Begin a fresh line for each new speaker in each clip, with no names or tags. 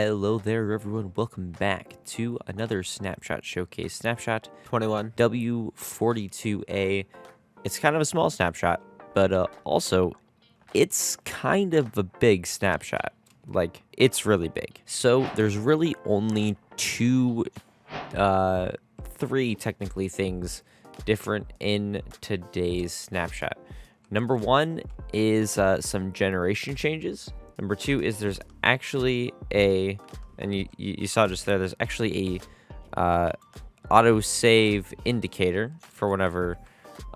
Hello there, everyone. Welcome back to another Snapshot Showcase. Snapshot 21 W42A. It's kind of a small snapshot, but also it's kind of a big snapshot. Like, it's really big. So there's really only three technically things different in today's snapshot. Number one is some generation changes. Number two is there's actually and you saw just there, there's actually a autosave indicator for whenever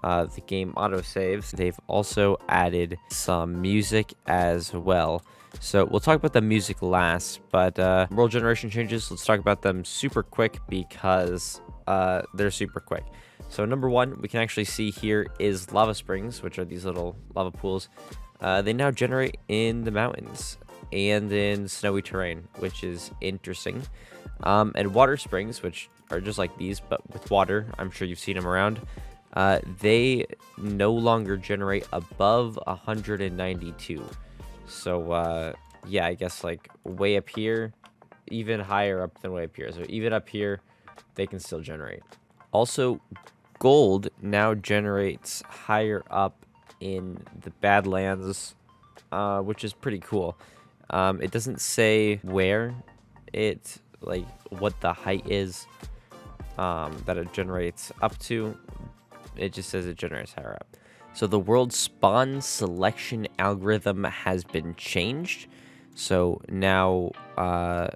the game autosaves. They've also added some music as well. So we'll talk about the music last, but world generation changes, let's talk about them super quick because they're super quick. So number one, we can actually see here is lava springs, which are these little lava pools. They now generate in the mountains and in snowy terrain, which is interesting. And water springs, which are just like these, but with water. I'm sure you've seen them around. They no longer generate above 192. So, yeah, I guess like way up here, even higher up than way up here. So even up here, they can still generate. Also, gold now generates higher up in the Badlands, which is pretty cool. It doesn't say where it, like, what the height is that it generates up to. It just says it generates higher up. So the world spawn selection algorithm has been changed. So now, now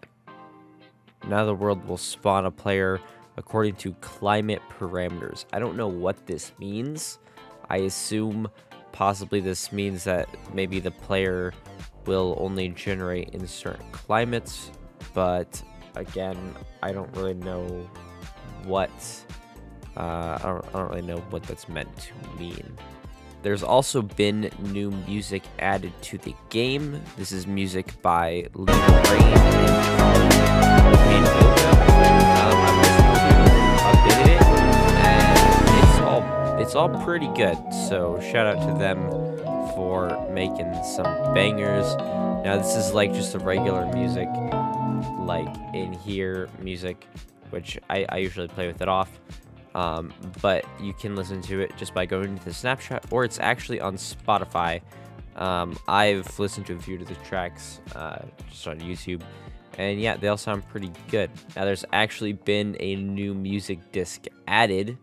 the world will spawn a player according to climate parameters. I don't know what this means. I assume possibly this means that maybe the player will only generate in certain climates, but again, I don't really know what I don't really know what that's meant to mean. There's also been new music added to the game. This is music by Lena Raine and it's all pretty good. So shout out to them for making some bangers. Now this is like just the regular music, like in here music, which I usually play with it off. But you can listen to it just by going to the snapshot, or it's actually on Spotify. I've listened to a few of the tracks just on YouTube, and yeah, they all sound pretty good. Now there's actually been a new music disc added,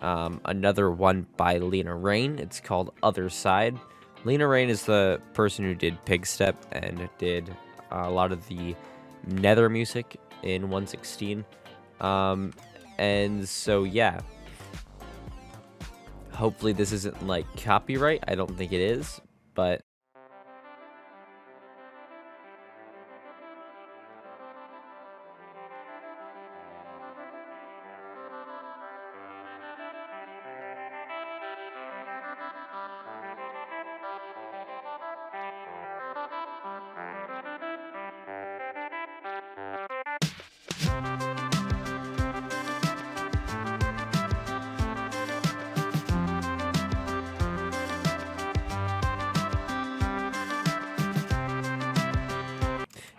another one by Lena Raine. It's called Otherside. Lena Raine is the person who did Pigstep and did a lot of the Nether music in 1.16. And so, yeah, hopefully this isn't like copyright. I don't think it is, but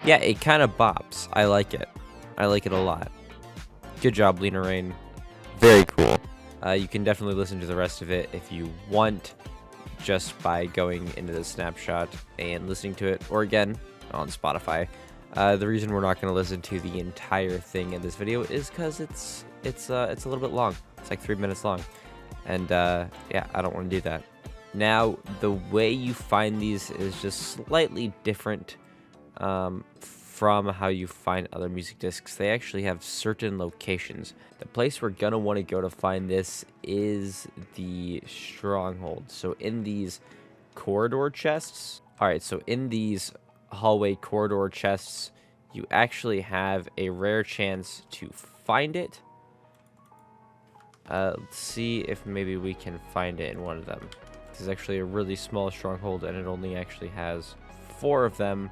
yeah, it kind of bops. I like it. I like it a lot. Good job, Lena Raine. Very cool. You can definitely listen to the rest of it if you want, just by going into the snapshot and listening to it, or again on Spotify. The reason we're not going to listen to the entire thing in this video is because it's a little bit long. It's like 3 minutes long, and yeah, I don't want to do that. Now, the way you find these is just slightly different from how you find other music discs. They actually have certain locations. The place we're gonna want to go to find this is the stronghold. So in these corridor chests, all right, so in these hallway corridor chests, you actually have a rare chance to find it. Let's see if maybe we can find it in one of them. This is actually a really small stronghold, and it only actually has 4 of them.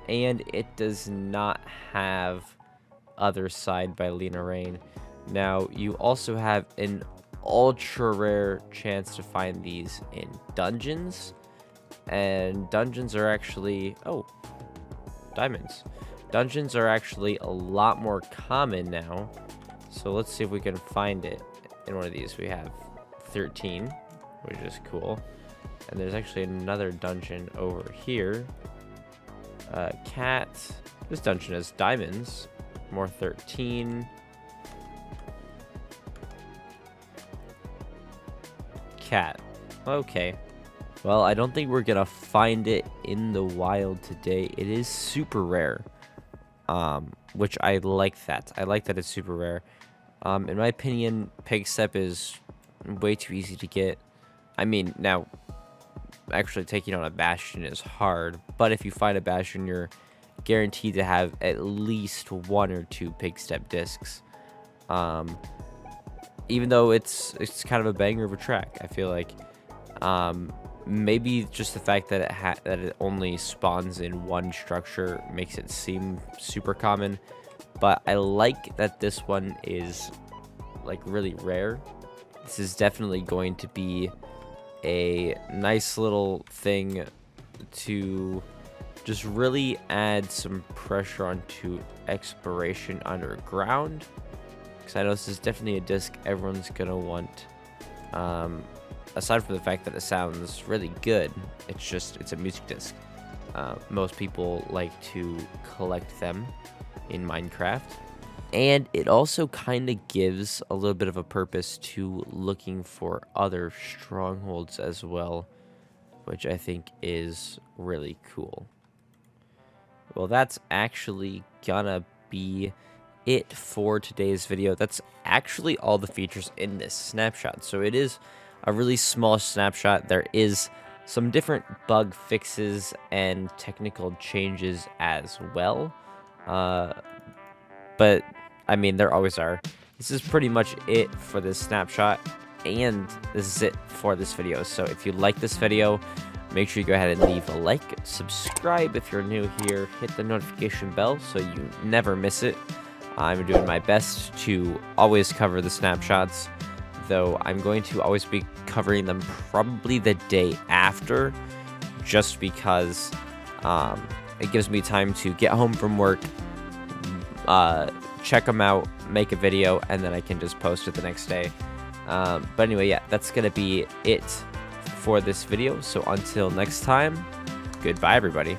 And it does not have Otherside by Lena Raine. Now, you also have an ultra rare chance to find these in dungeons. And dungeons are actually... oh, diamonds. dungeons are actually a lot more common now. So let's see if we can find it in one of these. We have 13, which is cool. And there's actually another dungeon over here. Cat. This dungeon has diamonds. More 13. Cat. Okay. Well, I don't think we're gonna find it in the wild today. It is super rare. Which I like that. I like that it's super rare. In my opinion, pig step is way too easy to get. I mean, now, actually taking on a bastion is hard, but if you find a bastion, you're guaranteed to have at least 1 or 2 pig step discs. Even though it's kind of a banger of a track, I feel like. Maybe just the fact that it only spawns in one structure makes it seem super common, but I like that this one is like really rare. This is definitely going to be a nice little thing to just really add some pressure onto exploration underground, because I know this is definitely a disc everyone's gonna want. Aside from the fact that it sounds really good, it's a music disc. Most people like to collect them in Minecraft. And it also kind of gives a little bit of a purpose to looking for other strongholds as well, which I think is really cool. Well, that's actually gonna be it for today's video. That's actually all the features in this snapshot. So it is a really small snapshot. There is some different bug fixes and technical changes as well. But I mean, there always are. This is pretty much it for this snapshot, and this is it for this video. So if you like this video, make sure you go ahead and leave a like, subscribe if you're new here, hit the notification bell so you never miss it. I'm doing my best to always cover the snapshots, though I'm going to always be covering them probably the day after, just because it gives me time to get home from work, check them out, make a video, and then I can just post it the next day. But anyway, yeah, that's gonna be it for this video. So until next time, goodbye everybody.